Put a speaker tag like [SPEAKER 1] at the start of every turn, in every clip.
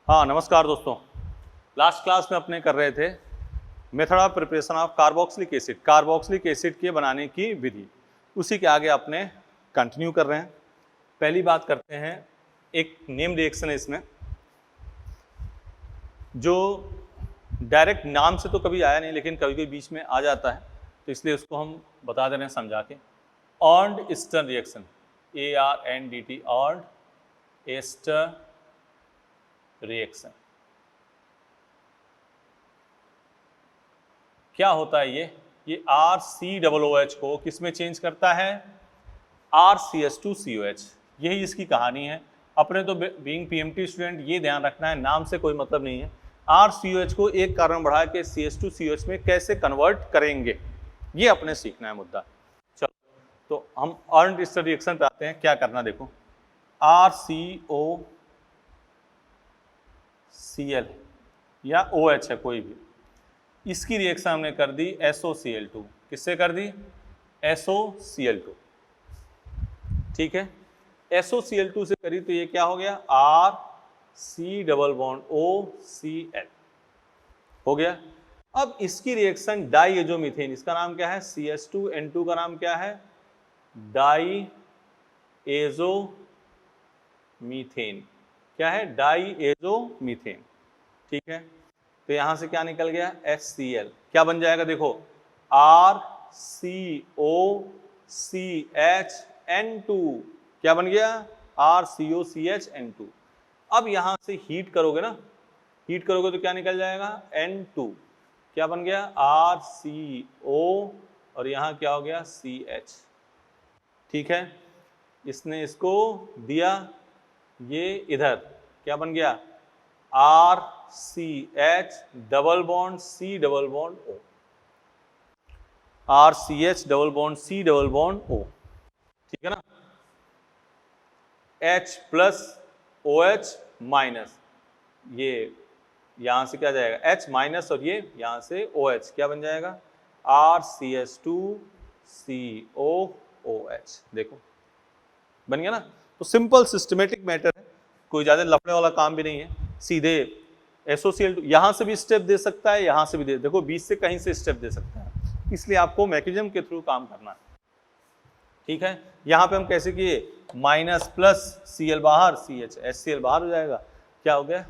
[SPEAKER 1] हाँ नमस्कार दोस्तों। लास्ट क्लास में अपने कर रहे थे method of preparation of carboxylic acid के बनाने की विधि। उसी के आगे अपने कंटिन्यू कर रहे हैं। पहली बात करते हैं, एक नेम रिएक्शन है इसमें जो डायरेक्ट नाम से तो कभी आया नहीं, लेकिन कभी कभी बीच में आ जाता है, तो इसलिए उसको हम बता दे रहे हैं समझा के। Arndt Eistert reaction, ARNDT, Arndt Eistert reaction. क्या होता है ये RCOOH को किस में चेंज करता है? RCH2COH। यही इसकी कहानी है। अपने तो बीइंग PMT स्टूडेंट ये ध्यान रखना है, नाम से कोई मतलब नहीं है। RCOH को एक कार्बन बढ़ा के CH2COH में कैसे कन्वर्ट करेंगे, ये अपने सीखना है मुद्दा। चलो तो हम अर्न्ड ईस्टर रिएक्शन पे आते हैं। क्या करना देखो, RCOCl या OH है कोई भी, इसकी रिएक्शन हमने कर दी SOCl2। किससे कर दी? SOCl2। ठीक है, SOCl2 से करी तो ये क्या हो गया? RC≡OCl हो गया। अब इसकी रिएक्शन डाईएजोमीथेन, इसका नाम क्या है? CH2N2 का नाम क्या है? डाईएजोमीथेन। क्या है? डाईएजोमीथेन। ठीक है, तो यहां से क्या निकल गया? HCl। क्या बन जाएगा देखो, RCOCHN2। क्या बन गया? RCOCHN2। अब यहां से हीट करोगे ना, हीट करोगे तो क्या निकल जाएगा? N2। क्या बन गया? RCO और यहां क्या हो गया? CH। ठीक है, इसने इसको दिया, ये इधर क्या बन गया? RCH double bond C double bond O। RCH double bond C double bond O। ठीक है ना, H प्लस OH माइनस, ये यहां से क्या जाएगा? H माइनस और ये यहां से OH, क्या बन जाएगा? RCH2COOH। देखो बन गया ना। तो सिंपल सिस्टमेटिक मैटर है, कोई ज्यादा लफड़े वाला काम भी नहीं है। सीधे SOCl2 यहां से भी स्टेप दे सकता है, यहां से भी दे, देखो बीच से कहीं से स्टेप दे सकता है, इसलिए आपको मैकेनिज्म के थ्रू काम करना है। ठीक है, यहां पे हम कैसे किए? माइनस प्लस Cl बाहर, CH, HCl बाहर हो जाएगा। क्या हो गया?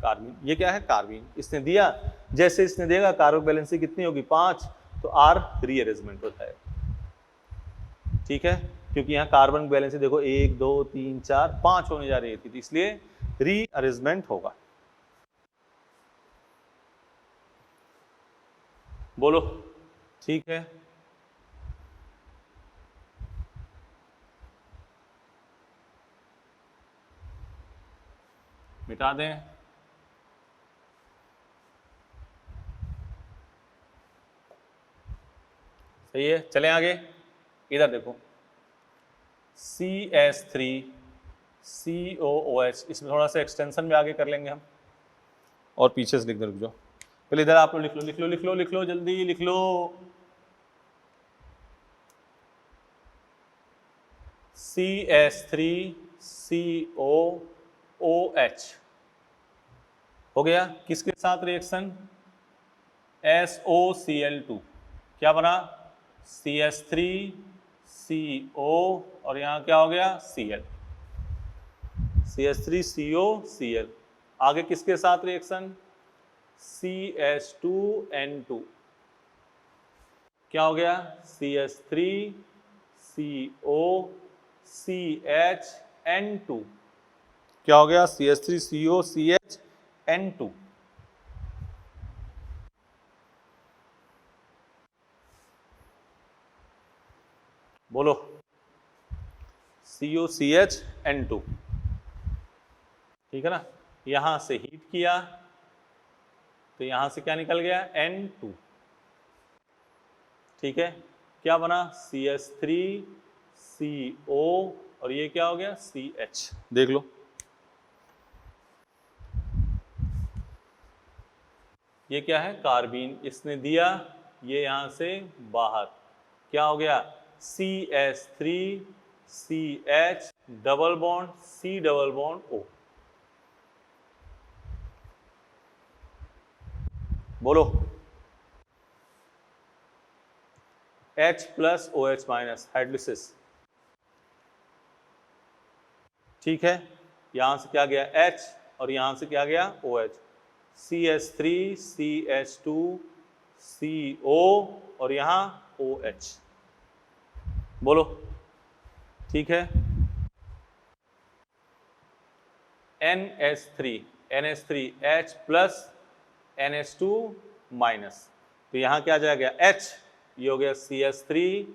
[SPEAKER 1] कार्बीन। ये क्या है? कार्बीन। इसने दिया, जैसे इसने देगा कार्बोनिक वैलेंसी कितनी होगी? 5, तो R रीअरेंजमेंट होता है। ठीक है, क्योंकि यहाँ कार्बन बैलेंस देखो 1 2 3 4 5 होने जा रही थी, तो इसलिए रीअरेंजमेंट होगा। बोलो ठीक है। मिटा दें। सही है, चलें आगे। इधर देखो CH3COOH, इसमें थोड़ा सा एक्सटेंशन में आगे कर लेंगे हम, और पीछे से लिख दो, रुक जाओ। पहले इधर आप लोग लिख लो, लिख लो, लिख लो, लिख लो, जल्दी लिख लो। CH3COOH हो गया। किसके साथ रिएक्शन? SOCl2। क्या बना? CH3CO और यहां क्या हो गया? Cl। CH3COCl। आगे किसके साथ रिएक्शन? CH2N2। क्या हो गया? CH3COCHN2। क्या हो गया? CH3COCHN2। बोलो COCHN2। ठीक है ना, यहां से हीट किया तो यहां से क्या निकल गया? N2। ठीक है, क्या बना? CH3CO और ये क्या हो गया? CH। देख लो, ये क्या है? कार्बीन। इसने दिया, ये यहां से बाहर, क्या हो गया? CH3CH double bond C double bond O। बोलो। H plus OH minus, hydrolysis. ठीक है, यहां से क्या गया H और यहां से क्या गया OH, CH3 CH2 CO और यहां OH। बोलो। ठीक है, NH3 H plus NH2 minus, तो यहां क्या जाएगा H, ये हो गया CH3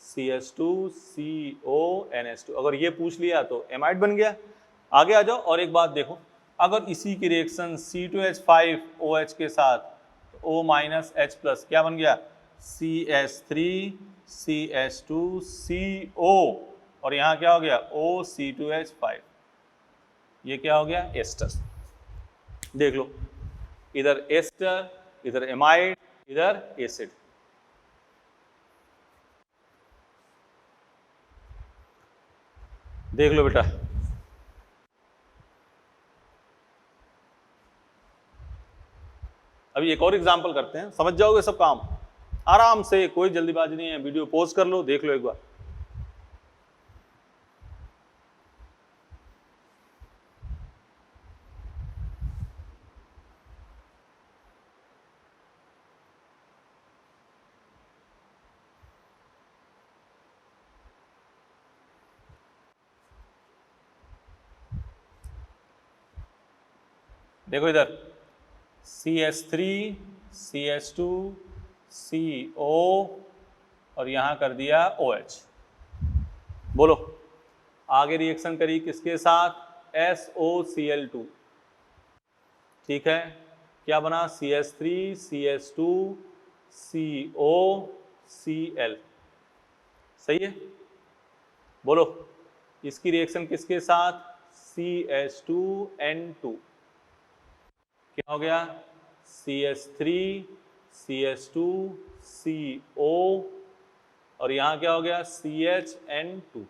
[SPEAKER 1] CH2 CO NH2। अगर ये पूछ लिया तो एमाइड बन गया। आगे आ जाओ और एक बात देखो, अगर इसी की रिएक्शन C2H5OH के साथ O माइनस H प्लस क्या बन गया CH3 CH2 CO और यहाँ क्या हो गया OC2H5, ये क्या हो गया एस्टर। देख लो, इधर एस्टर, इधर एमाइड, इधर एसिड। देख लो बेटा, अभी एक और एग्जांपल करते हैं, समझ जाओगे सब काम आराम से, कोई जल्दीबाजी नहीं है। वीडियो पॉज कर लो, देख लो एक बार। देखो इधर CH3 CH2 CO और यहां कर दिया OH। बोलो, आगे रिएक्शन करी किसके साथ SOCl2। ठीक है, क्या बना CH3 CH2 CO Cl। सही है, बोलो इसकी रिएक्शन किसके साथ CH2N2, क्या हो गया CH3 CH2 CO और यहां क्या हो गया CHN2।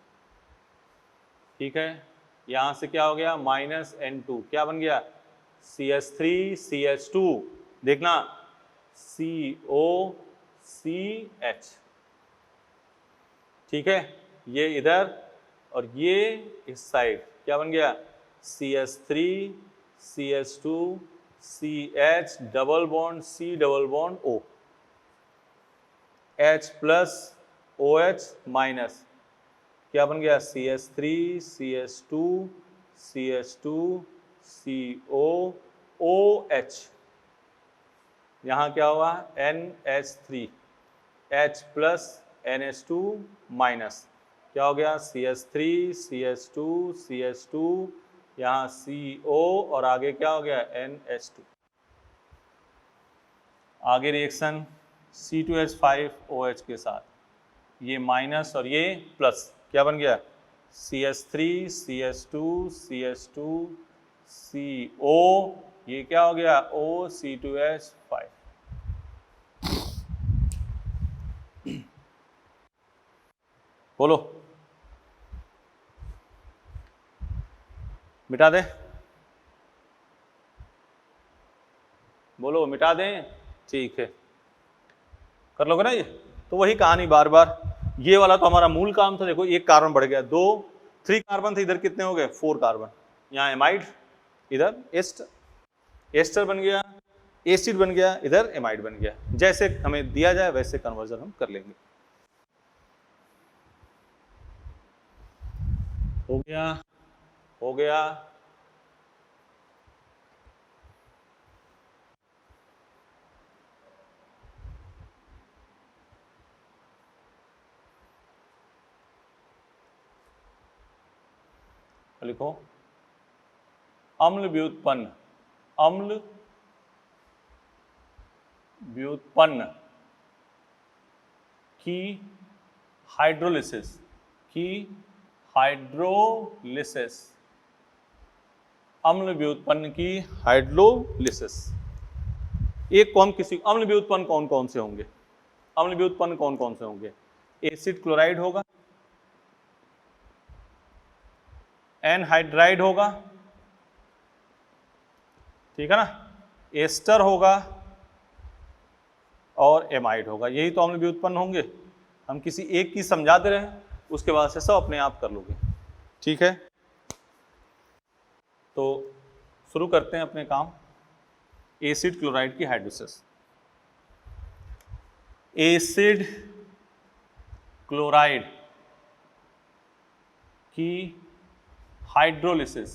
[SPEAKER 1] ठीक है, यहां से क्या हो गया -N2, क्या बन गया CH3 CH2, देखना COCH। ठीक है, ये इधर और ये इस साइड क्या बन गया CH3 CH2 CH double bond C double bond O, H plus OH minus, क्या बन गया CH3 CH2 CH2 CO OH। यहाँ क्या हुआ NH3 H plus NH2 minus, क्या हो गया CH3 CH2 CH2 यहाँ CO और आगे क्या हो गया NH2। आगे रिएक्शन C2H5OH के साथ, ये माइनस और ये प्लस, क्या बन गया CH3 CH2 CH2 CO, ये क्या हो गया OC2H5। बोलो, मिटा दे, बोलो मिटा दें। ठीक है, कर लोगे ना ये, तो वही कहानी बार बार, ये वाला तो हमारा मूल काम था। देखो एक कार्बन बढ़ गया, 3 कार्बन थे, इधर कितने हो गए 4 कार्बन, यहाँ एमाइड, इधर एस्टर बन गया, एसिड बन गया, इधर एमाइड बन गया। जैसे हमें दिया जाए वैसे कन्वर्जन हम कर लेंगे। हो गया, हो गया। लिखो अम्ल व्युत्पन्न, अम्ल व्युत्पन्न की हाइड्रोलिसिस, की हाइड्रोलिसिस, अम्ल व्युत्पन्न की हाइड्रोलिसिस। एक को हम किसी अम्ल व्युत्पन्न कौन कौन से होंगे, अम्ल व्युत्पन्न कौन कौन से होंगे, एसिड क्लोराइड होगा, एनहाइड्राइड होगा, ठीक है ना, एस्टर होगा, और एमाइड होगा। यही तो अम्ल भी उत्पन्न होंगे। हम किसी एक की समझा दे रहे हैं, उसके बाद से सब अपने आप कर लोगे। ठीक है, तो शुरू करते हैं अपने काम। एसिड क्लोराइड की हाइड्रोलिसिस। एसिड क्लोराइड की हाइड्रोलिसिस,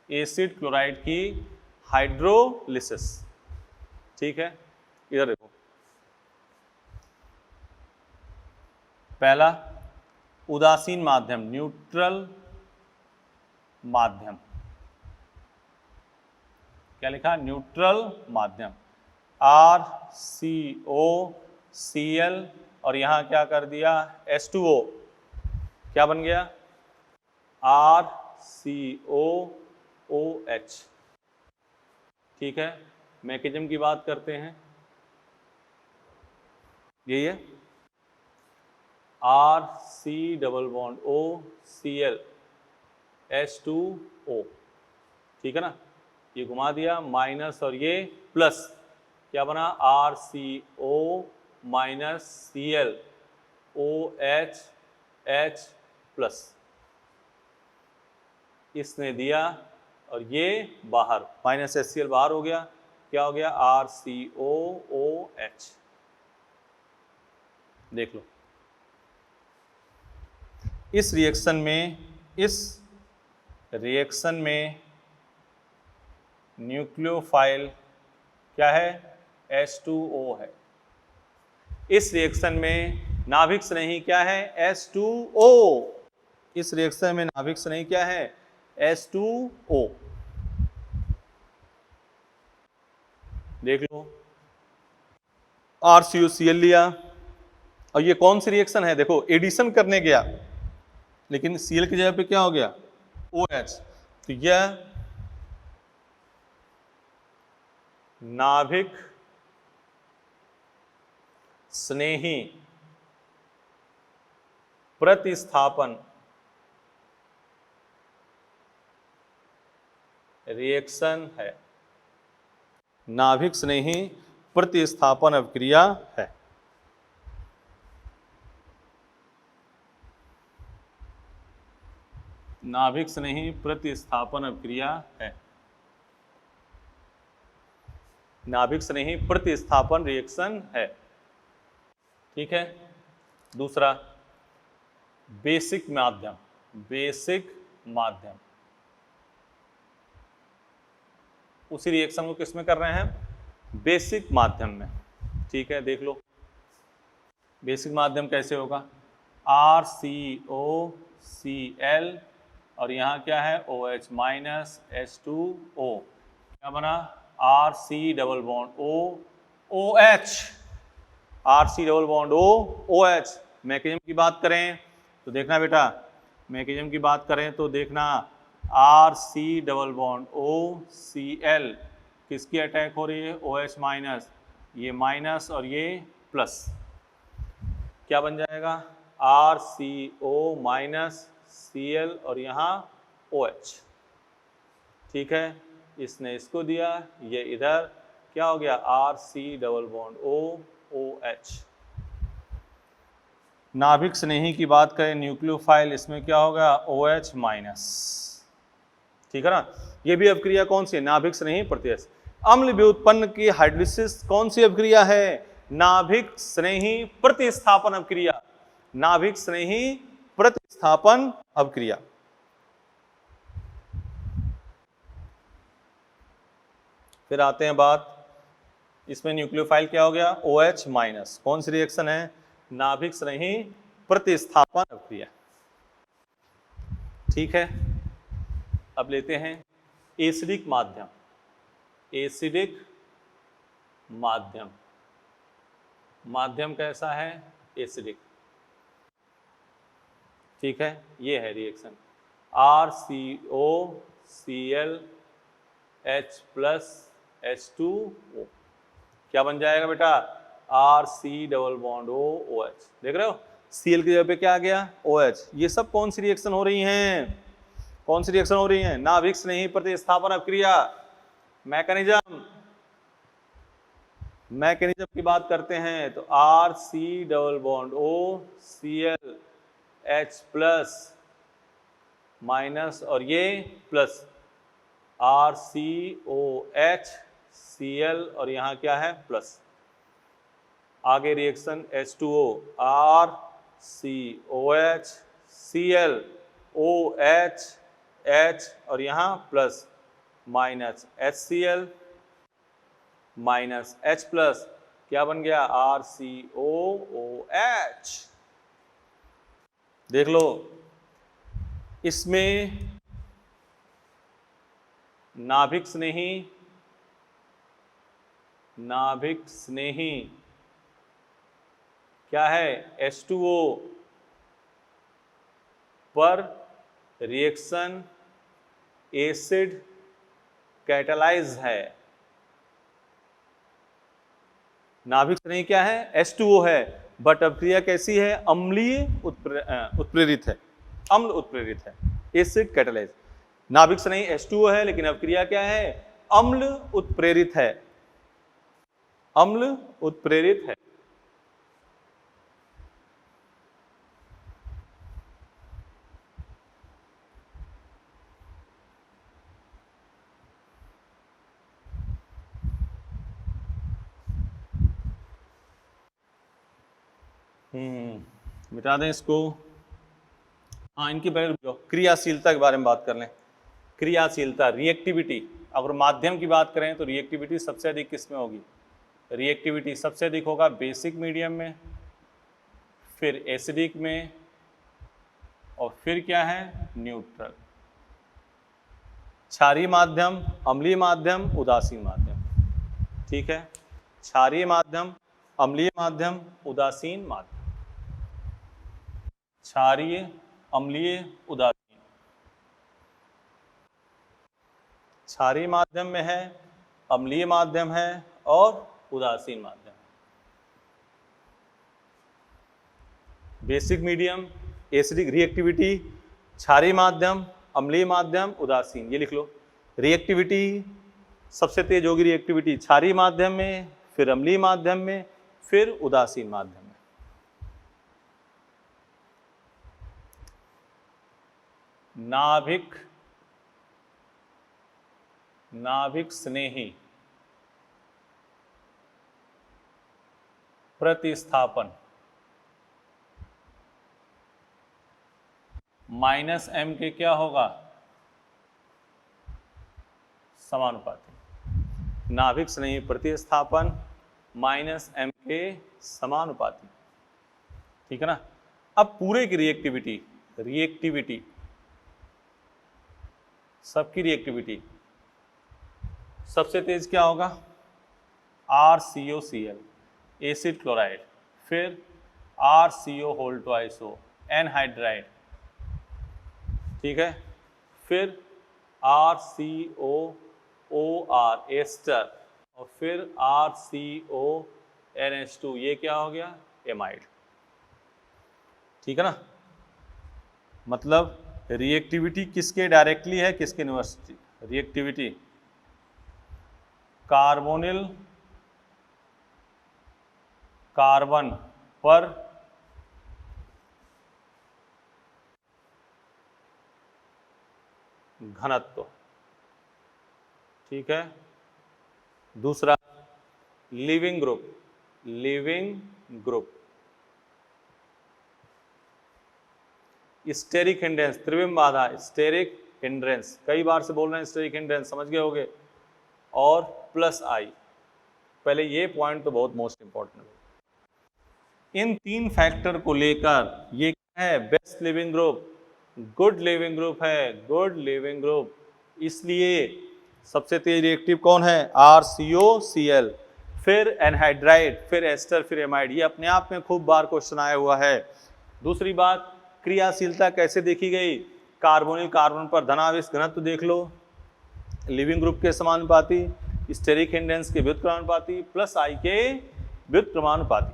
[SPEAKER 1] एसिड क्लोराइड की हाइड्रोलिसिस। ठीक है, इधर देखो, पहला उदासीन माध्यम, न्यूट्रल माध्यम। क्या लिखा? न्यूट्रल माध्यम, RCOCl, और यहां क्या कर दिया? H2O। क्या बन गया? RCOOH। ठीक है, मैकेनिज्म की बात करते हैं, यही है, RC+OCl H2O। ठीक है ना, ये घुमा दिया माइनस और ये प्लस, क्या बना? RCO Cl OH H plus, इसने दिया, और ये बाहर माइनस HCl बाहर हो गया, क्या हो गया? RCOOH। देख लो, इस रिएक्शन में न्यूक्लियोफाइल क्या है? H2O है। इस रिएक्शन में नाभिक स्नेही क्या है? H2O। इस रिएक्शन में नाभिक स्नेही क्या है? H2O। देख लो, RCOCl लिया, और ये कौन सी रिएक्शन है? देखो, एडिशन करने गया, लेकिन Cl की जगह पे क्या हो गया? OH। तो यह नाभिक स्नेही प्रतिस्थापन रिएक्शन है, नाभिक स्नेही प्रतिस्थापन अभिक्रिया है। नाभिक स्नेही प्रतिस्थापन अभिक्रिया है, नाभिक स्नेही प्रतिस्थापन रिएक्शन है। ठीक है, दूसरा बेसिक माध्यम, उसी रिएक्शन को किस में कर रहे हैं? बेसिक माध्यम में। ठीक है, देख लो, बेसिक माध्यम कैसे होगा? RCOCl, और यहाँ क्या है? OH minus H2O। क्या बना? RC+OOH, RC+OOH। मैकेनिज्म की बात करें तो देखना बेटा, मैकेनिज्म की बात करें तो देखना, RC+OCl किसकी अटैक हो रही है? OH माइनस, ये माइनस और ये प्लस, क्या बन जाएगा? RCO माइनस Cl, और यहाँ OH। ठीक है, इसने इसको दिया, ये इधर क्या हो गया? RC+OOH। नाभिक स्नेही की बात करें, न्यूक्लियोफाइल, इसमें क्या होगा? OH minus. ठीक है ना, ये भी अभिक्रिया कौन सी है? नाभिक स्नेही प्रतिस्थापन। अम्ल व्युत्पन्न की हाइड्रोलिसिस कौन सी अभिक्रिया है? नाभिक स्नेही प्रतिस्थापन अभिक्रिया, नाभिक स्नेही प्रतिस्थापन अभिक्रिया। फिर आते हैं बात, इसमें न्यूक्लियोफाइल क्या हो गया? OH minus. कौन सी रिएक्शन है? नाभिक स्नेही प्रतिस्थापन अभिक्रिया। ठीक है, अब लेते हैं एसिडिक माध्यम। एसिडिक माध्यम, माध्यम कैसा है? एसिडिक। ठीक है, ये है रिएक्शन, RCOCl H+H2O। क्या बन जाएगा बेटा? RC+OOH। देख रहे हो, Cl की जगह पे क्या आ गया? OH। ये सब कौन सी रिएक्शन हो रही हैं? कौन सी रिएक्शन हो रही है? नाभिक स्नेही प्रतिस्थापन अभिक्रिया। मैकेनिज्म की बात करते हैं तो R C double bond O C L H plus minus और ये plus R C O H C L और यहाँ क्या है प्लस। आगे reaction H2O R C O H C L O H H और यहाँ plus minus HCl minus H plus क्या बन गया RCOOH। देख लो इसमें नाभिक स्नेही क्या है H2O पर रिएक्शन एसिड कैटालाइज है। नाभिक स्नेही क्या है H2O है, बट अभिक्रिया कैसी है अम्लीय उत्प्रेरित है, अम्ल उत्प्रेरित है, एसिड कैटालाइज। नाभिक स्नेही H2O है लेकिन अभिक्रिया क्या है अम्ल उत्प्रेरित है, अम्ल उत्प्रेरित है। मिटा दें इसको। हाँ, इनकी पहले क्रियाशीलता के बारे में बात कर लें। क्रियाशीलता रिएक्टिविटी, अगर माध्यम की बात करें तो रिएक्टिविटी सबसे अधिक किस में होगी? रिएक्टिविटी सबसे अधिक होगा बेसिक मीडियम में, फिर एसिडिक में और फिर क्या है न्यूट्रल। क्षारीय माध्यम, अम्लीय माध्यम, उदासीन माध्यम। ठीक है, क्षारीय माध्यम, अम्लीय माध्यम, उदासीन माध्यम। क्षारीय, अम्लीय, उदासीन। क्षारीय माध्यम में है, अम्लीय माध्यम है और उदासीन माध्यम। बेसिक मीडियम, एसिडिक, रिएक्टिविटी, क्षारीय माध्यम, अम्लीय माध्यम, उदासीन। ये लिख लो। रिएक्टिविटी सबसे तेज होगी रिएक्टिविटी क्षारीय माध्यम में, फिर अम्लीय माध्यम में, फिर उदासीन माध्यम में। नाभिक स्नेही प्रतिस्थापन माइनस m के क्या होगा समानुपाती। नाभिक स्नेही प्रतिस्थापन माइनस m के समानुपाती। ठीक है ना। अब पूरे की रिएक्टिविटी सबकी रिएक्टिविटी सबसे तेज क्या होगा RCOCl एसिड क्लोराइड, फिर RCO whole twice O anhydride. ठीक है, फिर RCOOR एस्टर और फिर RCONH2 ये क्या हो गया एमाइड। ठीक है ना। मतलब रिएक्टिविटी किसके डायरेक्टली है किसके इन्वर्सली? रिएक्टिविटी कार्बोनिल कार्बन पर घनत्व। ठीक है। दूसरा लिविंग ग्रुप स्टेरिक हिंड्रेंस, त्रिविम बाधा, स्टेरिक हिंड्रेंस, कई बार से बोल रहे हैं स्टेरिक हिंड्रेंस, समझ गए होगे। और प्लस आई, पहले ये पॉइंट तो बहुत मोस्ट इंपॉर्टेंट है। इन तीन फैक्टर को लेकर ये क्या है best leaving group, good leaving group है, गुड लिविंग ग्रुप। इसलिए सबसे तेज रिएक्टिव कौन है RCOCl, फिर एनहाइड्राइड, फिर एस्टर, फिर एमाइड। ये अपने आप में खूब बार क्वेश्चन आया हुआ है। दूसरी बात क्रियाशीलता कैसे देखी गई? कार्बोनिल कार्बन पर धनावेश घनत्व देख लो, लिविंग ग्रुप के समानुपाती, स्टेरिक हिंड्रेंस के व्युत्क्रमानुपाती, प्लस आई के व्युत्क्रमानुपाती।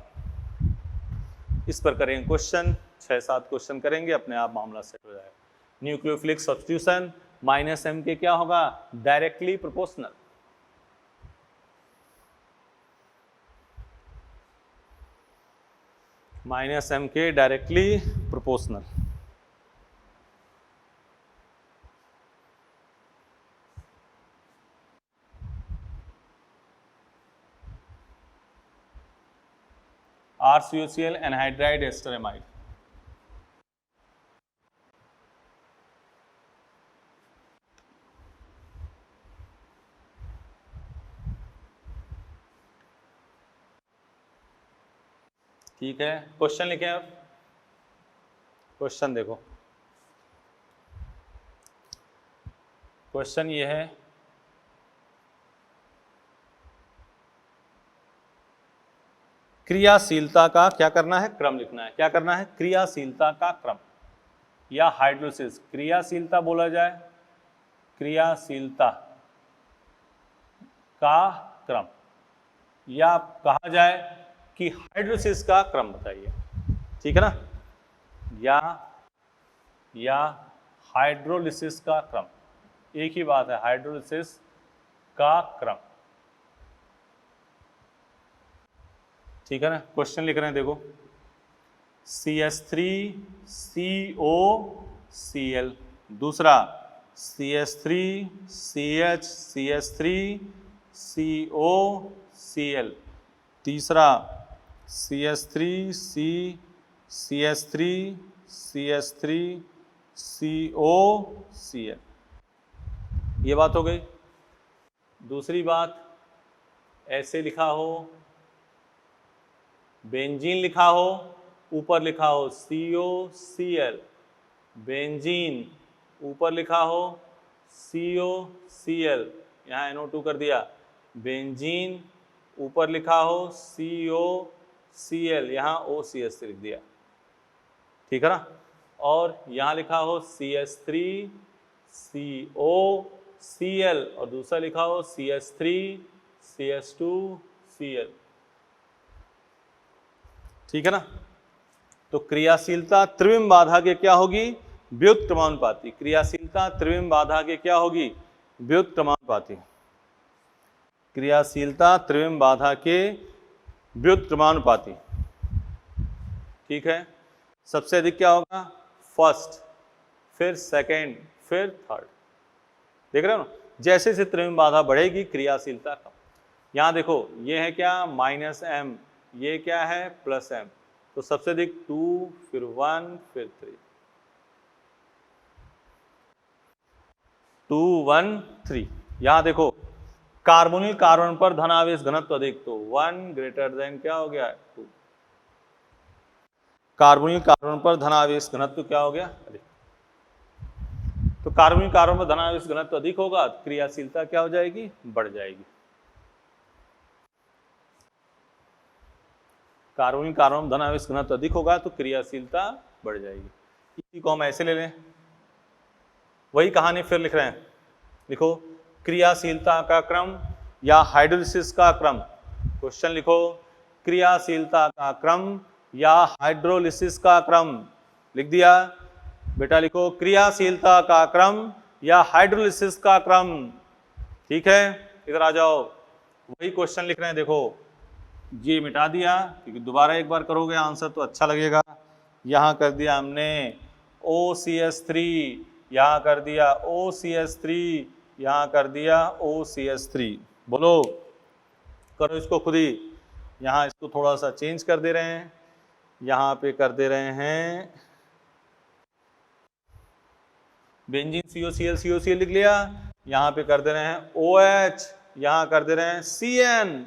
[SPEAKER 1] इस पर करेंगे क्वेश्चन, 6-7 क्वेश्चन करेंगे, अपने आप मामला सेट हो जाएगा। न्यूक्लियोफिलिक सब्स्टिट्यूशन माइनस m के क्या होगा डायरेक्टली प्रोपोर्शनल। माइनस एम के directly proportional. RCOCl anhydride ester amide. ठीक है, क्वेश्चन लिखें अब। क्वेश्चन देखो, क्वेश्चन ये है क्रियाशीलता का क्या करना है, क्रम लिखना है। क्या करना है, क्रियाशीलता का क्रम या हाइड्रोलिसिस। क्रियाशीलता बोला जाए, क्रियाशीलता का क्रम, या कहा जाए कि हाइड्रोलिसिस का क्रम बताइए। ठीक है ना, या हाइड्रोलिसिस का क्रम, एक ही बात है, हाइड्रोलिसिस का क्रम। ठीक है ना, क्वेश्चन लिख रहे हैं देखो, CH3COCl, दूसरा CH3CHCH3COCl, तीसरा CH3CH3CH3COCl। ये बात हो गई। दूसरी बात, ऐसे लिखा हो, बेंजीन लिखा हो, ऊपर लिखा हो COCl, बेंजीन ऊपर लिखा हो COCl, यहाँ NO2 कर दिया, बेंजीन ऊपर लिखा हो COCl, यहाँ OCH लिख दिया। ठीक है ना, और यहाँ लिखा हो CH3COCl और दूसरा लिखा हो CH3CH2Cl। ठीक है ना, तो क्रियाशीलता त्रिविम बाधा के क्या होगी, व्युत्क्रमानुपाती। क्रियाशीलता त्रिविम बाधा के क्या होगी, व्युत्क्रमानुपाती। क्रियाशीलता त्रिविम बाधा के व्युत्क्रमानुपाती। ठीक है, सबसे अधिक क्या होगा, फर्स्ट, फिर सेकंड, फिर थर्ड। देख रहे हो ना, जैसे से त्रिविम बाधा बढ़ेगी क्रियाशीलता कम। यहां देखो, ये है क्या, -m, ये क्या है, +m, तो सबसे अधिक 2, फिर 1, फिर 3, 2, 1, 3। यहां देखो, कार्बोनिल कार्बन पर धनावेश घनत्व अधिक, तो 1 ग्रेटर देन क्या हो गया, 2। कार्बोनिल कार्बन पर धनावेश घनत्व क्या हो गया, अधिक। तो कार्बोनिल कार्बन पर धनावेश घनत्व अधिक होगा, क्रियाशीलता क्या हो जाएगी, बढ़ जाएगी। कार्बोनिल कार्बन धनावेश घनत्व अधिक होगा तो क्रियाशीलता बढ़ जाएगी। इसी को हम ऐसे ले लें, वही कहानी फिर लिख रहे हैं। लिखो, क्रियाशीलता का क्रम या हाइड्रोलिसिस का क्रम। क्वेश्चन लिखो, क्रियाशीलता का क्रम या हाइड्रोलिसिस का क्रम। लिख दिया बेटा, लिखो क्रियाशीलता का क्रम या हाइड्रोलिसिस का क्रम। ठीक है, इधर आ जाओ, वही क्वेश्चन लिख रहे हैं। देखो, ये मिटा दिया क्योंकि दोबारा एक बार करोगे आंसर तो अच्छा लगेगा। यहाँ कर दिया हमने OCH3, यहाँ कर दिया OCH3, यहाँ कर दिया OCH3। बोलो, करो इसको खुद ही। यहाँ इसको थोड़ा सा चेंज कर दे रहे हैं, यहाँ पे कर दे रहे हैं बेंजीन COCl लिख लिया, यहाँ पे कर दे रहे हैं OH, यहाँ कर दे रहे हैं CN,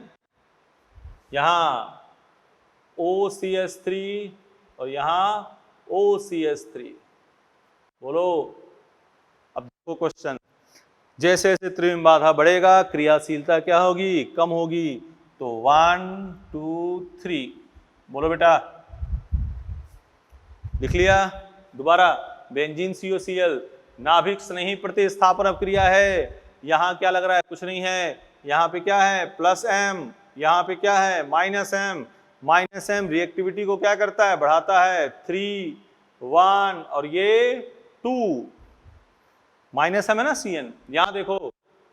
[SPEAKER 1] यहाँ OCH3 और यहाँ OCH3। बोलो, अब देखो क्वेश्चन, जैसे जैसे त्रिविम बाधा बढ़ेगा क्रियाशीलता क्या होगी, कम होगी। तो 1, 2, 3। बोलो बेटा, लिख लिया। दोबारा, बेंजीन COCl नाभिक स्नेही प्रतिस्थापन क्रिया है। यहाँ क्या लग रहा है, कुछ नहीं है। यहाँ पे क्या है, +m, यहाँ पे क्या है, -m। -m रिएक्टिविटी को क्या करता है, बढ़ाता है। 3, 1 और ये 2, -m है ना CN। यहाँ देखो,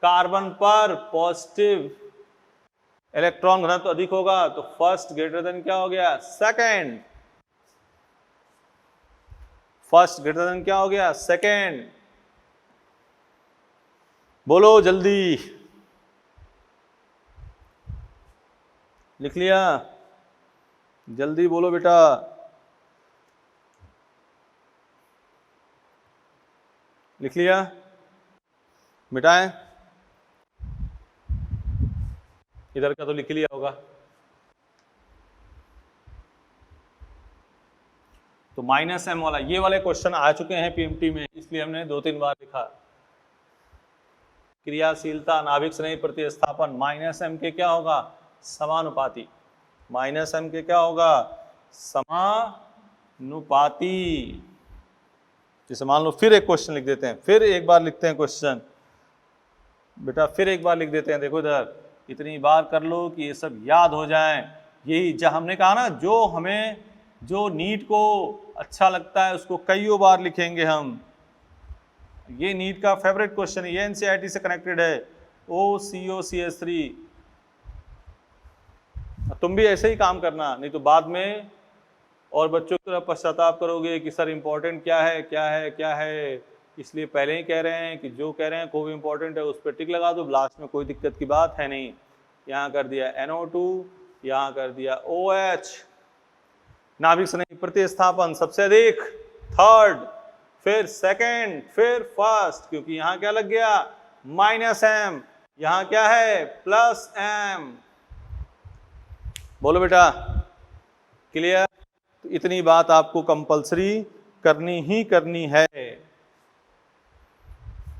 [SPEAKER 1] कार्बन पर पॉजिटिव इलेक्ट्रॉन घनत्व अधिक होगा तो फर्स्ट ग्रेटर देन क्या हो गया, सेकंड। फर्स्ट ग्रेटर देन क्या हो गया, सेकेंड। बोलो जल्दी, लिख लिया, जल्दी बोलो बेटा, लिख लिया, मिटाएं, इधर का तो लिख लिया होगा। तो माइनस एम वाला, ये वाले क्वेश्चन आ चुके हैं पीएमटी में, इसलिए हमने 2-3 बार लिखा। क्रियाशीलता नाभिक स्नेही प्रतिस्थापन माइनस एम के क्या होगा, समानुपाती। माइनस एम के क्या होगा, समानुपाती। जैसे मान लो फिर एक क्वेश्चन लिख देते हैं, फिर एक बार लिखते हैं क्वेश्चन बेटा, फिर एक बार लिख देते हैं। देखो इधर, इतनी बार कर लो कि ये सब याद हो जाए। यही जब हमने कहा ना, जो हमें जो नीट को अच्छा लगता है उसको कईयों बार लिखेंगे हम। ये नीट का फेवरेट क्वेश्चन है, ये एनसीईआरटी से कनेक्टेड है, OCOCH3। तुम भी ऐसे ही काम करना, नहीं तो बाद में और बच्चों की तरफ पश्चाताप करोगे कि सर इंपॉर्टेंट क्या है क्या है क्या है। इसलिए पहले ही कह रहे हैं कि जो कह रहे हैं कोई इंपॉर्टेंट है उस पर टिक लगा दो, लास्ट में कोई दिक्कत की बात है नहीं। यहाँ कर दिया NO2, यहाँ कर दिया OH। नाभिक स्नेही प्रतिस्थापन सबसे अधिक, थर्ड, फिर सेकंड, फिर फर्स्ट, क्योंकि यहाँ क्या लग गया, माइनस एम, यहाँ क्या है, प्लस एम। बोलो बेटा, क्लियर। तो इतनी बात आपको कंपलसरी करनी ही करनी है,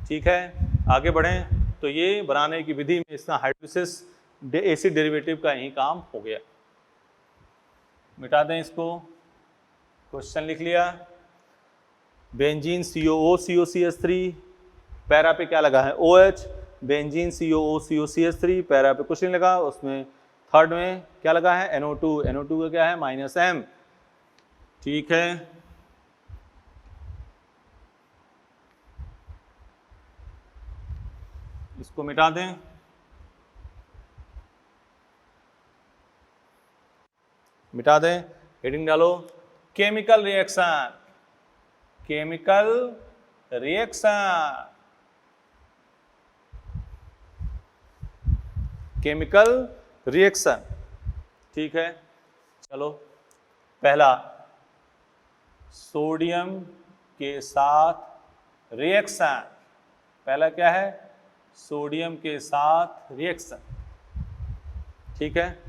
[SPEAKER 1] ठीक है। आगे बढ़ें। तो ये बनाने की विधि में इसका हाइड्रोलिसिस एसिड डेरिवेटिव का यही काम हो गया। मिटा दें इसको, क्वेश्चन लिख लिया। बेंजीन COO-COCH3, पैरा पे क्या लगा है, OH। बेंजीन COO-COCH3, पैरा पे कुछ नहीं लगा, उसमें थर्ड में क्या लगा है, NO2। NO2 का क्या है, माइनस एम, ठीक है। इसको मिटा दें, मिटा दें, हेडिंग डालो, chemical reaction, chemical reaction, chemical reaction, ठीक है। चलो, पहला सोडियम के साथ रिएक्शन, पहला क्या है, सोडियम के साथ रिएक्शन, ठीक है।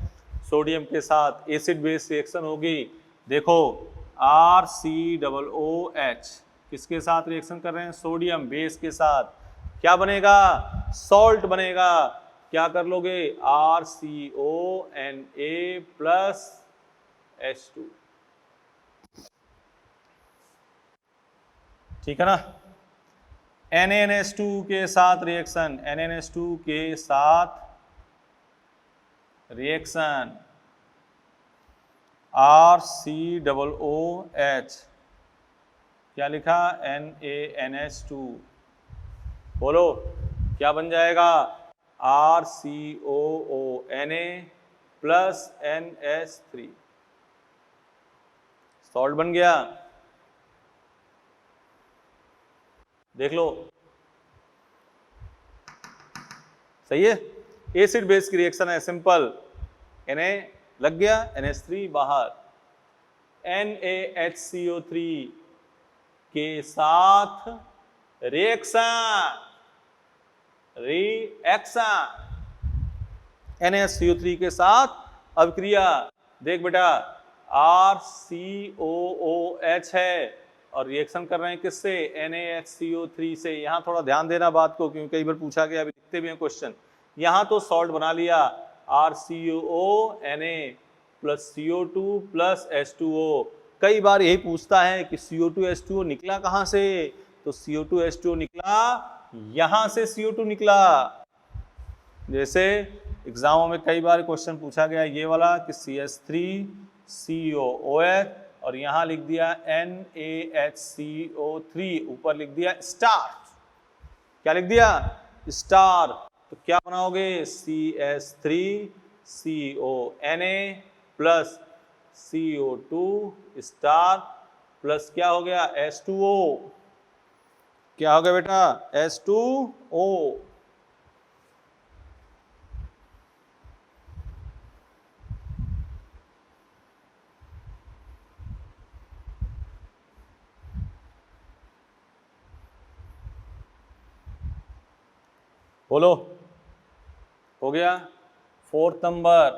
[SPEAKER 1] सोडियम के साथ एसिड बेस रिएक्शन होगी। देखो RCOOH किसके साथ रिएक्शन कर रहे हैं, सोडियम बेस के साथ, क्या बनेगा, सॉल्ट बनेगा। क्या कर लोगे, RCONA प्लस H2, ठीक है ना। NaNH2 के साथ रिएक्शन, NaNH2 के साथ रिएक्शन, RCOOH, क्या लिखा, NaNH2। बोलो क्या बन जाएगा, RCOONA प्लस NH3, सॉल्ट बन गया। देख लो, सही है। एसिड बेस की रिएक्शन है, सिंपल, Na लग गया, NH3 बाहर, NaHCO3 के साथ रिएक्शन, NaHCO3 के साथ अभिक्रिया। देख बेटा, RCOOH है और रिएक्शन कर रहे हैं किससे, NaHCO3 से। यहां थोड़ा ध्यान देना बात को, क्योंकि कई बार पूछा गया, अभी लिखते भी हैं क्वेश्चन। यहां तो सॉल्ट बना लिया, RCONA plus CO2 plus H2O। कई बार यही पूछता है कि CO2 H2O निकला कहां से, तो CO2 H2O निकला यहां से, CO2 निकला। जैसे एग्जामों में कई बार क्वेश्चन पूछा गया ये वाला कि CH3COOH और यहां लिख दिया NaHCO3, ऊपर लिख दिया स्टार। क्या लिख दिया, स्टार। तो क्या बनाओगे, CH3CONA plus CO2 star plus क्या हो गया H2O, क्या हो गया बेटा H2O। बोलो हो गया। फोर्थ नंबर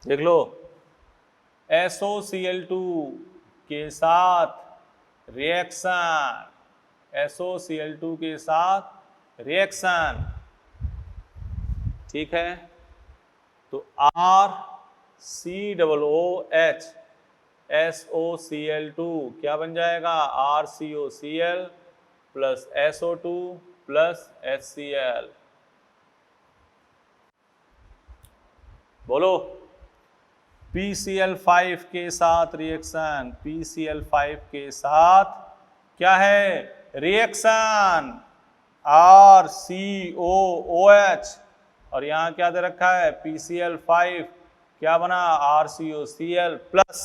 [SPEAKER 1] देख लो, SOCl2 के साथ रिएक्शन, SOCl2 के साथ रिएक्शन, ठीक है। तो RCOOH SOCl2 क्या बन जाएगा RCOCl plus SO2 plus HCl। बोलो PCl5 के साथ रिएक्शन, PCl5 के साथ क्या है रिएक्शन RCOOH, और यहां क्या दे रखा है PCl5 क्या बना RCOCl प्लस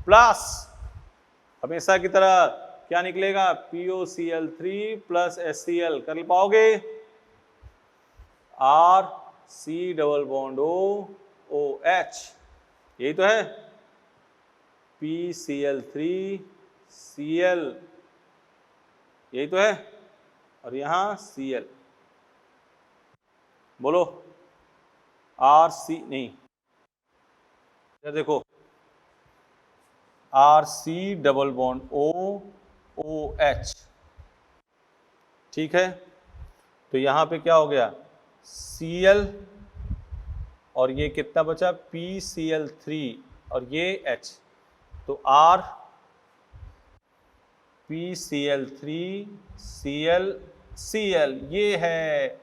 [SPEAKER 1] प्लस, हमेशा की तरह क्या निकलेगा POCl3 प्लस HCl, कर पाओगे RC डबल बॉन्ड OH, यही तो है PCl3Cl, यही तो है, और यहां Cl। बोलो RC नहीं, देखो RC डबल बॉन्ड OH, ठीक है। तो यहां पे क्या हो गया Cl और ये कितना बचा PCl3 और ये H, तो R PCl3 Cl ये है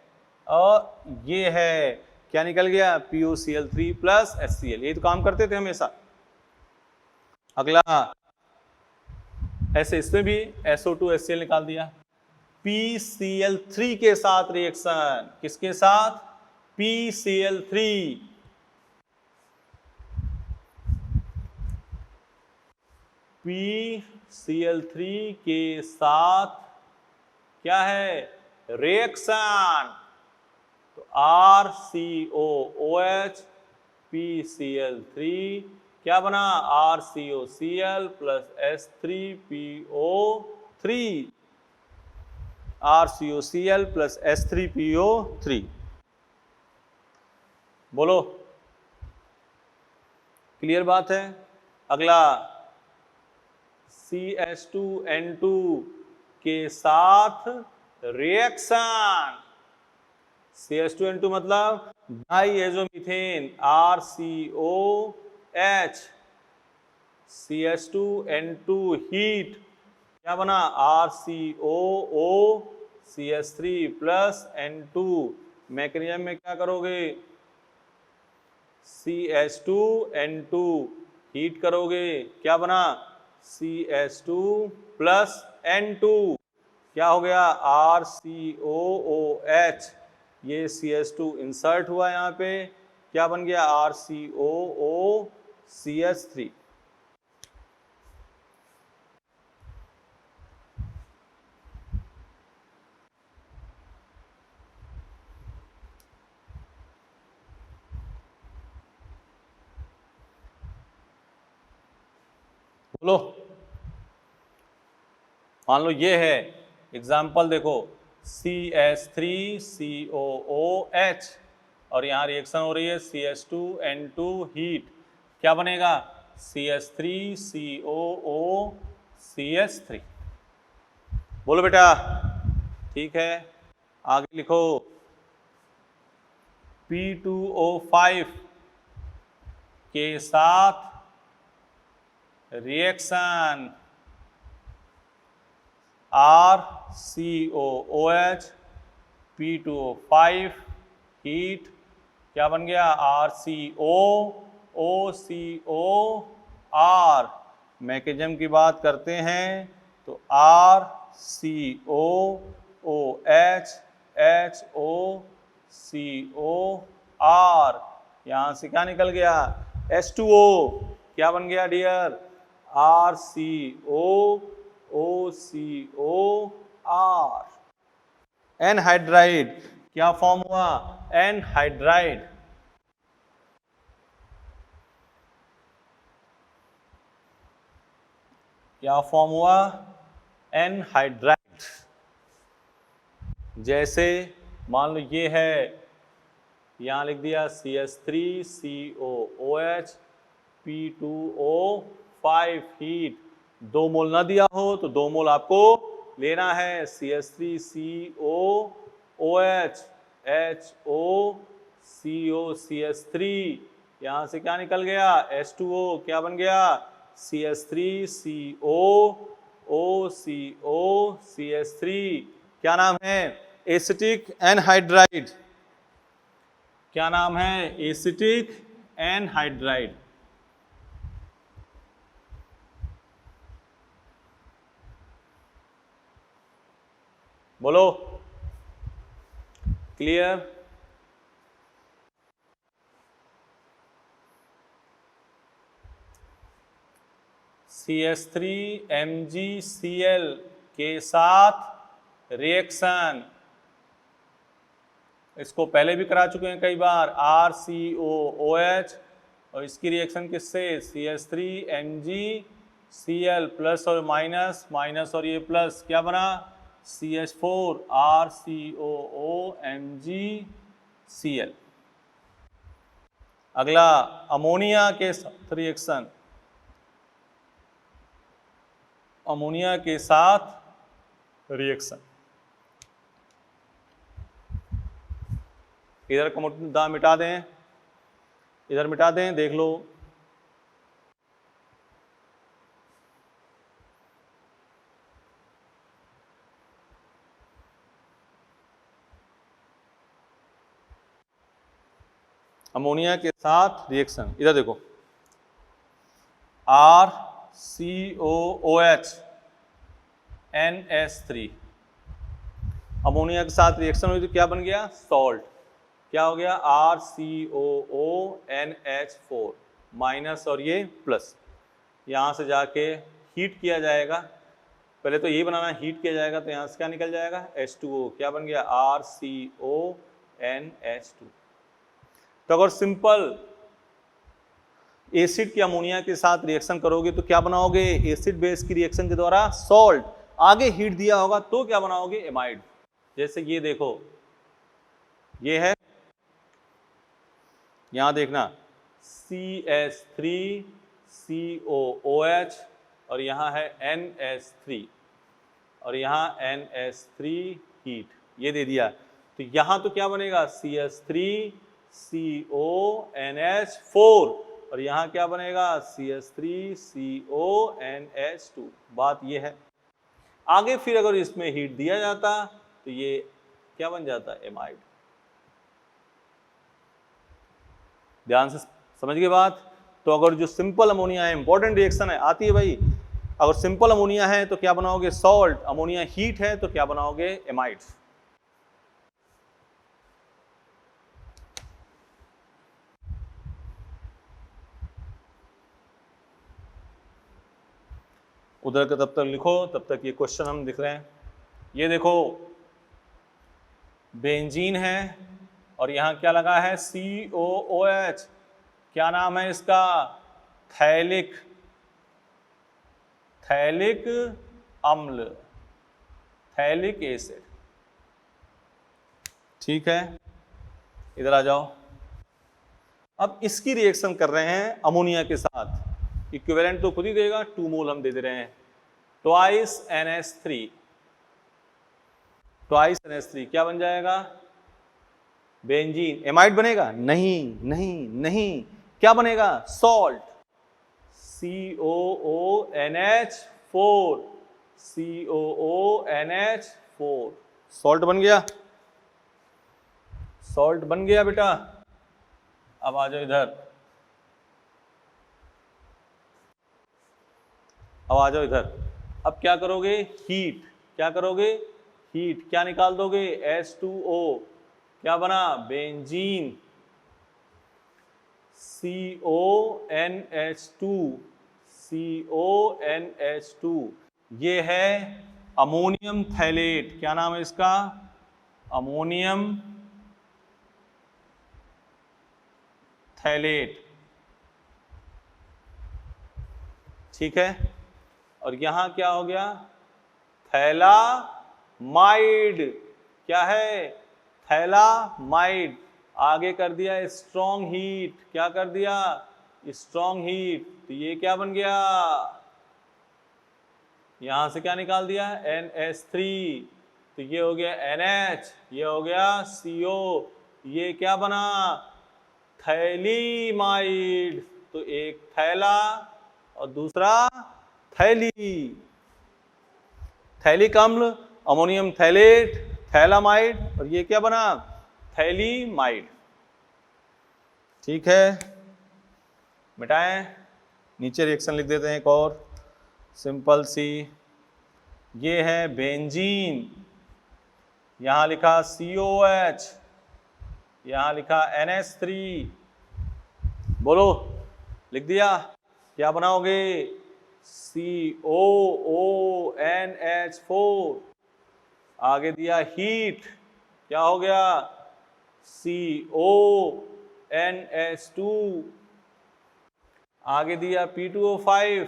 [SPEAKER 1] और ये है, क्या निकल गया POCl3 प्लस HCl, यही तो काम करते थे हमेशा। अगला ऐसे इसमें भी SO2 HCl निकाल दिया, PCl3 के साथ रिएक्शन, किसके साथ PCl3, PCl3 के साथ क्या है रिएक्शन, तो RCOOH PCl3 क्या बना RCOCl plus H3PO3, RCOCl plus H3PO3। बोलो क्लियर बात है। अगला CH2N2 के साथ रिएक्शन, CH2N2 मतलब डाइएजोमीथेन RCOH, CH2N2 हीट क्या बना RCOO CH3 plus N2, mechanism में क्या करोगे CH2N2 हीट करोगे, क्या बना CH2 प्लस N2, क्या हो गया RCOOH, ये CH2 इंसर्ट हुआ यहाँ पे, क्या बन गया RCOOCH3। बोलो मान लो ये है एग्जाम्पल, देखो CH3COOH और यहाँ रिएक्शन हो रही है CH2N2 हीट, क्या बनेगा CH3COOCH3। बोलो बेटा ठीक है, आगे लिखो P2O5 के साथ रिएक्शन RCOOH P2O5 हीट, क्या बन गया RCOOCOR, मैकेनिज्म की बात करते हैं तो RCOOH HOCOR, यहां से क्या निकल गया H2O, क्या बन गया dear? RCO OCO R, anhydride. क्या फॉर्म हुआ? एनहाइड्राइड। क्या फॉर्म हुआ? एनहाइड्राइड। जैसे मान लो ये है, यहां लिख दिया CH3COOH P2O5 हीट। 2 मोल ना दिया हो तो 2 मोल आपको लेना है। CH3COOH HOCO यहां से क्या निकल गया? H2O। क्या बन गया? CH3COOCO क्या नाम है? Acetic anhydride. क्या नाम है? Acetic anhydride. बोलो, क्लियर? CH3MgCl के साथ रिएक्शन, इसको पहले भी करा चुके हैं कई बार, RCOOH, और इसकी रिएक्शन किससे? CH3MgCl प्लस और माइनस, माइनस और ये प्लस, क्या बना? CH4 RCOOMgCl। अगला अमोनिया के साथ रिएक्शन, अमोनिया के साथ रिएक्शन। इधर का मुद्दा मिटा दें, इधर मिटा दें, देख लो। अमोनिया के साथ रिएक्शन, इधर देखो, RCOOH NH3, अमोनिया के साथ रिएक्शन हुई तो क्या बन गया? सॉल्ट। क्या हो गया? RCOONH4 माइनस और ये प्लस, यहाँ से जाके हीट किया जाएगा। पहले तो ये बनाना, हीट किया जाएगा तो यहाँ से क्या निकल जाएगा? H2O। क्या बन गया? RCONH2। तो अगर सिंपल एसिड की अमोनिया के साथ रिएक्शन करोगे तो क्या बनाओगे? एसिड बेस की रिएक्शन के द्वारा सॉल्ट। आगे हीट दिया होगा तो क्या बनाओगे? एमाइड। जैसे ये देखो, ये है, यहां देखना CH3COOH और यहां है NH3 और यहां NH3 हीट, ये दे दिया। तो यहां तो क्या बनेगा? CH3CONH4 और यहां क्या बनेगा? CH3CONH2। बात ये है। आगे फिर अगर इसमें हीट दिया जाता तो ये क्या बन जाता? एमाइड। ध्यान से समझ गए बात? तो अगर जो सिंपल अमोनिया है, इंपॉर्टेंट रिएक्शन है, आती है भाई, अगर सिंपल अमोनिया है तो क्या बनाओगे? सॉल्ट। अमोनिया हीट है तो क्या बनाओगे? एमाइड। उधर का तब तक लिखो, तब तक ये क्वेश्चन हम लिख रहे हैं। ये देखो, बेंजीन है और यहां क्या लगा है? COOH। क्या नाम है इसका? थैलिक, थैलिक अम्ल, थैलिक एसिड। ठीक है, इधर आ जाओ। अब इसकी रिएक्शन कर रहे हैं अमोनिया के साथ, इक्विवेलेंट तो खुद ही देगा, 2 मोल हम दे दे रहे हैं। ट्वाइस NH3, ट्वाइस NH3 क्या बन जाएगा? बेंजीन। एमाइड बनेगा? नहीं नहीं नहीं, क्या बनेगा? सॉल्ट। COONH4, COONH4, सॉल्ट बन गया, सॉल्ट बन गया बेटा। अब आ जाओ इधर, अब आ जाओ इधर। अब क्या करोगे? हीट। क्या करोगे? हीट। क्या निकाल दोगे? H2O। क्या बना? बेंजीन। CONH2, CONH2, ये है अमोनियम थैलेट। क्या नाम है इसका? Ammonium phthalate. ठीक है, और यहां क्या हो गया? थैलामाइड। क्या है? थैलामाइड। आगे कर दिया स्ट्रॉन्ग हीट। क्या कर दिया? Strong heat. तो ये क्या बन गया? यहां से क्या निकाल दिया? NH3। तो ये हो गया NH, ये हो गया CO, ये क्या बना? थैलीमाइड। तो एक थैला और दूसरा थैली। थैलिक अम्ल, अमोनियम थैलेट, थैलामाइड, और ये क्या बना? थैलीमाइड। ठीक है, मिटाएं। नीचे रिएक्शन लिख देते हैं एक और सिंपल सी। ये है बेंजीन। यहां लिखा COH, यहां लिखा NH3। बोलो, लिख दिया? क्या बनाओगे? COONH4। आगे दिया हीट। क्या हो गया? CONH2। आगे दिया P2O5।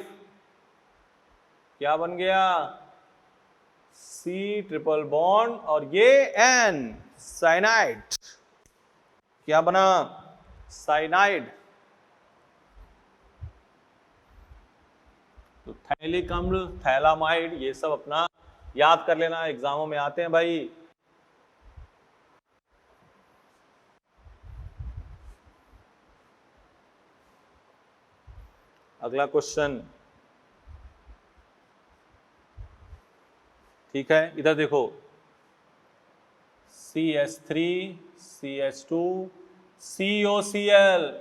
[SPEAKER 1] क्या बन गया? C ट्रिपल बॉन्ड और ये N, साइनाइड। क्या बना? साइनाइड। तो थैलिक अम्ल, थैलामाइड, ये सब अपना याद कर लेना, एग्जामों में आते हैं भाई। अगला क्वेश्चन। ठीक है, इधर देखो, CH3, CH2, COCl,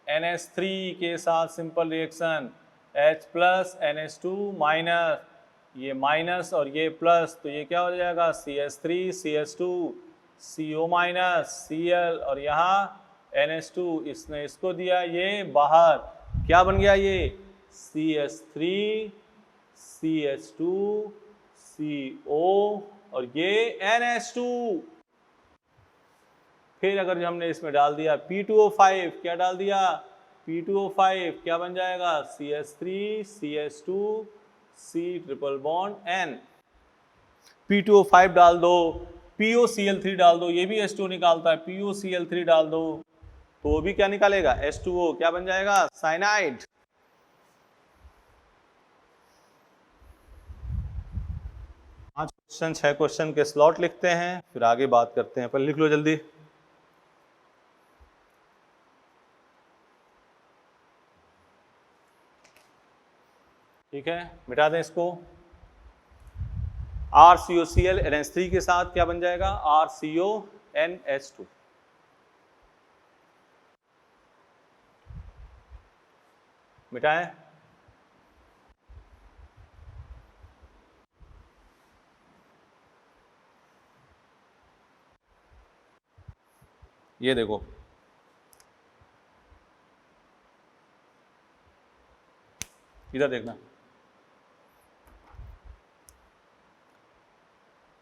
[SPEAKER 1] NH3 के साथ simple reaction, H plus NH2 minus, ये माइनस और ये प्लस, तो ये क्या हो जाएगा? CH3, CH2, CO minus, Cl, और यहाँ NH2, इसने इसको दिया, ये बाहर। क्या बन गया ये? CH3, CH2, CO, और ये NH2। फिर अगर हमने इसमें डाल दिया P2O5, क्या डाल दिया? P2O5, क्या बन जाएगा? CH3, CH2, C triple bond N। P2O5 डाल दो, POCl3 डाल दो, ये भी H2O निकालता है, POCl3 डाल दो, तो वो भी क्या निकालेगा? H2O। क्या बन जाएगा? साइनाइड। 5 क्वेश्चन 6 क्वेश्चन के स्लॉट लिखते हैं, फिर आगे बात करते हैं। पहले लिख लो जल्दी। ठीक है, मिटा दें इसको। RCOCl NH3 के साथ क्या बन जाएगा? RCONH2। मिटाएं। ये देखो, इधर देखना,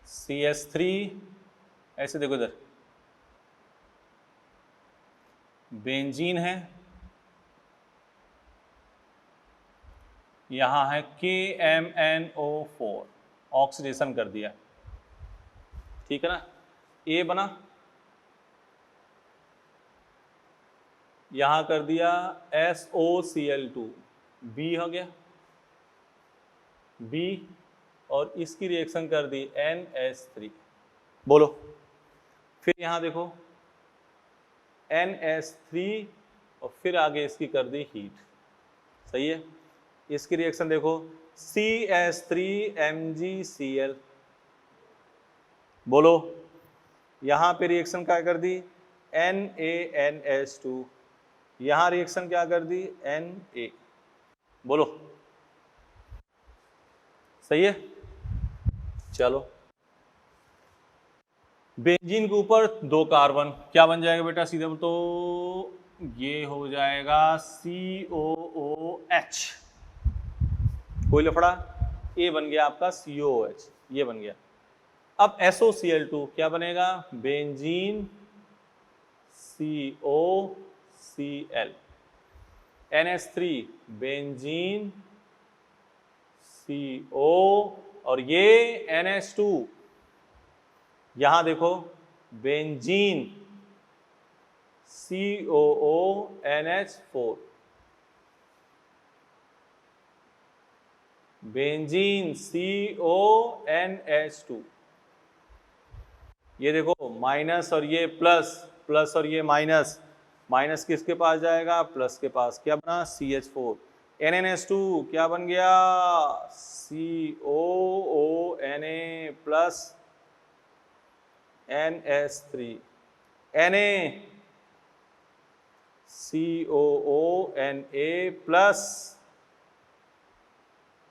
[SPEAKER 1] CH3, ऐसे देखो इधर, बेंजीन है, यहां है KMNO4, ऑक्सीडेशन कर दिया। ठीक है ना? A बना, यहां कर दिया SOCl2, B हो गया, B, और इसकी रिएक्शन कर दी NH3। बोलो, फिर यहां देखो NH3, और फिर आगे इसकी कर दी हीट। सही है? इसकी रिएक्शन देखो, CH3MgCl। बोलो, यहां पे रिएक्शन क्या कर दी? NaNH2। यहां रिएक्शन क्या कर दी? Na। बोलो, सही है? चलो, बेंजीन के ऊपर 2 कार्बन, क्या बन जाएगा बेटा? सीधे तो ये हो जाएगा COOH, कोई लफड़ा, ये बन गया आपका COOH, ये बन गया। अब SOCl2 क्या बनेगा, benzene COCl, NH3 benzene CO, और ये NH2, यहां देखो बेंजीन COONH4, बेंजीन CONH2, ये देखो माइनस और ये प्लस, प्लस और ये माइनस, माइनस किसके पास जाएगा, प्लस के पास, क्या बना CH4, NNH2 क्या बन गया, COONA plus NH3, Na COONA plus,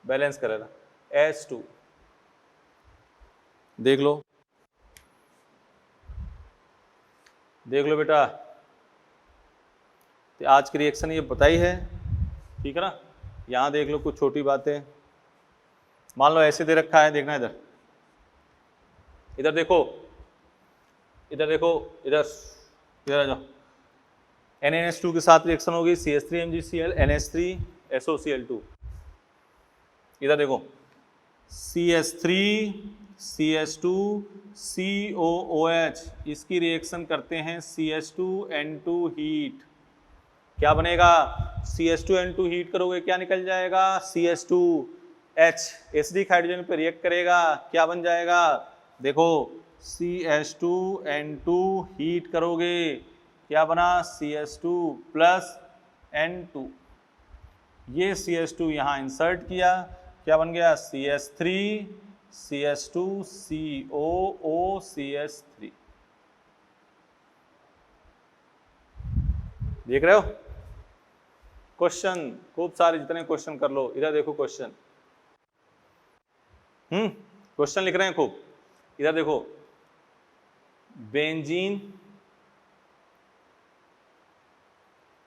[SPEAKER 1] balance करेगा H2, देख लो बेटा, तो आज की रिएक्शन ये बताई है, ठीक है ना। यहां देख लो कुछ छोटी बातें, मान लो ऐसे दे रखा है, देखना इधर, इधर देखो, इधर देखो, इधर इधर आ जाओ, NNH2 के साथ रिएक्शन होगी CH3MgCl NH3 SOCl2, इधर देखो CH3 CH2 COOH, इसकी रिएक्शन करते हैं CH2N2 हीट, क्या बनेगा, CH2N2 हीट करोगे क्या निकल जाएगा, CH2H, एसिडिक हाइड्रोजन पे रिएक्ट करेगा, क्या बन जाएगा, देखो CH2N2 हीट करोगे, क्या बना, CH2 प्लस N2, ये CH2 यहां इंसर्ट किया, क्या बन गया, CH3 CH2 COOCH3, देख रहे हो क्वेश्चन, खूब सारे जितने क्वेश्चन कर लो, इधर देखो क्वेश्चन, क्वेश्चन लिख रहे हैं खूब, इधर देखो बेंजीन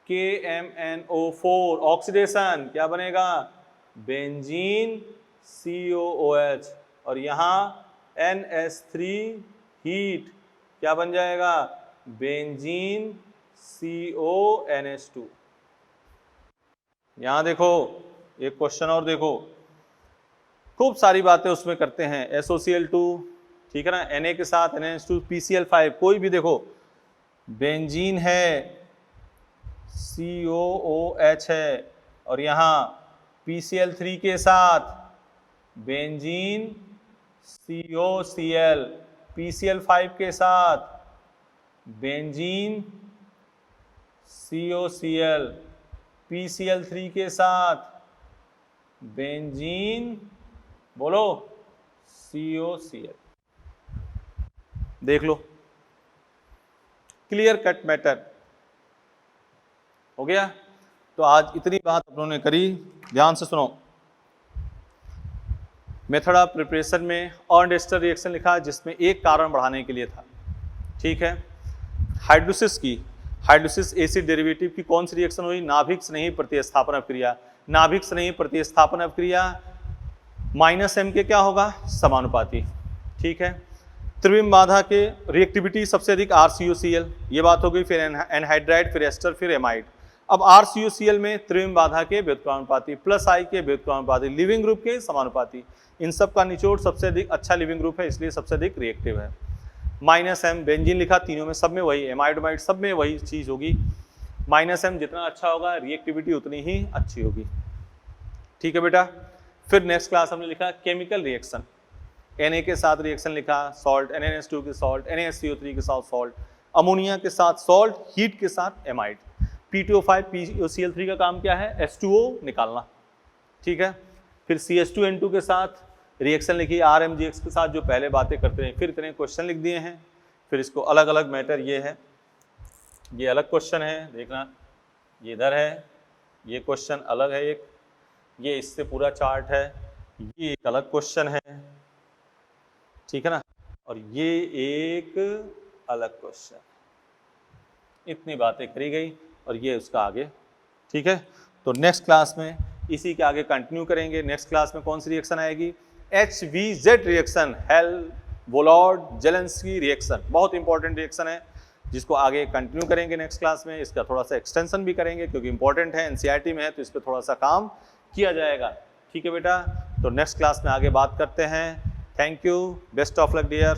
[SPEAKER 1] KMNO4 ऑक्सीडेशन, क्या बनेगा, बेंजीन COOH, और यहां NH3 हीट, क्या बन जाएगा, बेंजीन CONH2। यहां देखो एक क्वेश्चन और देखो, खूब सारी बातें उसमें करते हैं, SOCl2, ठीक है ना, Na के साथ NH2 PCl5, कोई भी देखो, बेंजीन है COOH है, और यहां PCl3 के साथ बेंजीन COCl, PCl5 के साथ बेंजीन COCl, PCl3 के साथ बेंजीन, बोलो COCl, देख लो, क्लियर कट मैटर हो गया। तो आज इतनी बात हम लोगों ने करी, ध्यान से सुनो। मेथड ऑफ प्रिपरेशन में ऑन-एस्टर रिएक्शन लिखा, जिसमें एक कारण बढ़ाने के लिए था, ठीक है। हाइड्रोलिसिस की, हाइड्रोलिसिस एसिड डेरिवेटिव की कौन सी रिएक्शन हुई, नाभिक स्नेही प्रतिस्थापन अभिक्रिया, नाभिक स्नेही प्रतिस्थापन अभिक्रिया -m के क्या होगा, समानुपाती, ठीक है। त्रिविम बाधा के रिएक्टिविटी सबसे अधिक RCOCl, ये बात हो गई, फिर एनहाइड्राइड, फिर एस्टर, फिर एमाइड। अब RCOCl में त्रिविम बाधा के व्युत्क्रमानुपाती, प्लस I के व्युत्क्रमानुपाती, लिविंग ग्रुप के समानुपाती, इन सब का निचोड़ सबसे अधिक अच्छा लिविंग ग्रुप है, इसलिए सबसे अधिक रिएक्टिव है। -m बेंजीन लिखा, तीनों में सब में वही, एमाइड ओमाइड सब में वही चीज होगी। -m जितना अच्छा होगा रिएक्टिविटी उतनी ही अच्छी होगी, ठीक है बेटा। फिर नेक्स्ट क्लास हमने लिखा केमिकल रिएक्शन, Na के साथ रिएक्शन लिखा, सॉल्ट, NaNH2 के सॉल्ट, NaSCO3 के साथ सॉल्ट, अमोनिया के साथ सॉल्ट, हीट के साथ एमाइड। P2O5 POCl3 का काम क्या है, H2O निकालना, ठीक है। फिर CH2N2 के साथ रिएक्शन लिखी, RMGX के साथ जो पहले बातें करते हैं, फिर इतने क्वेश्चन लिख दिए हैं। फिर इसको अलग अलग मैटर, ये है, ये अलग क्वेश्चन है, देखना ये इधर है, ये क्वेश्चन अलग है एक, ये इससे पूरा चार्ट है, ये एक अलग क्वेश्चन है, ठीक है ना, और ये एक अलग क्वेश्चन। इतनी बातें करी गई, और ये उसका आगे, ठीक है। तो नेक्स्ट क्लास में इसी के आगे कंटिन्यू करेंगे। नेक्स्ट क्लास में कौन सी रिएक्शन आएगी? HVZ रिएक्शन, हेल-वोलार्ड जेलेंस्की रिएक्शन, बहुत इंपॉर्टेंट रिएक्शन है जिसको आगे कंटिन्यू करेंगे नेक्स्ट क्लास में। इसका थोड़ा सा एक्सटेंशन भी करेंगे क्योंकि इंपॉर्टेंट है, एनसीईआरटी में है, तो इस पर थोड़ा सा काम किया जाएगा, ठीक है बेटा। तो नेक्स्ट क्लास में आगे बात करते हैं। Thank you, best of luck dear.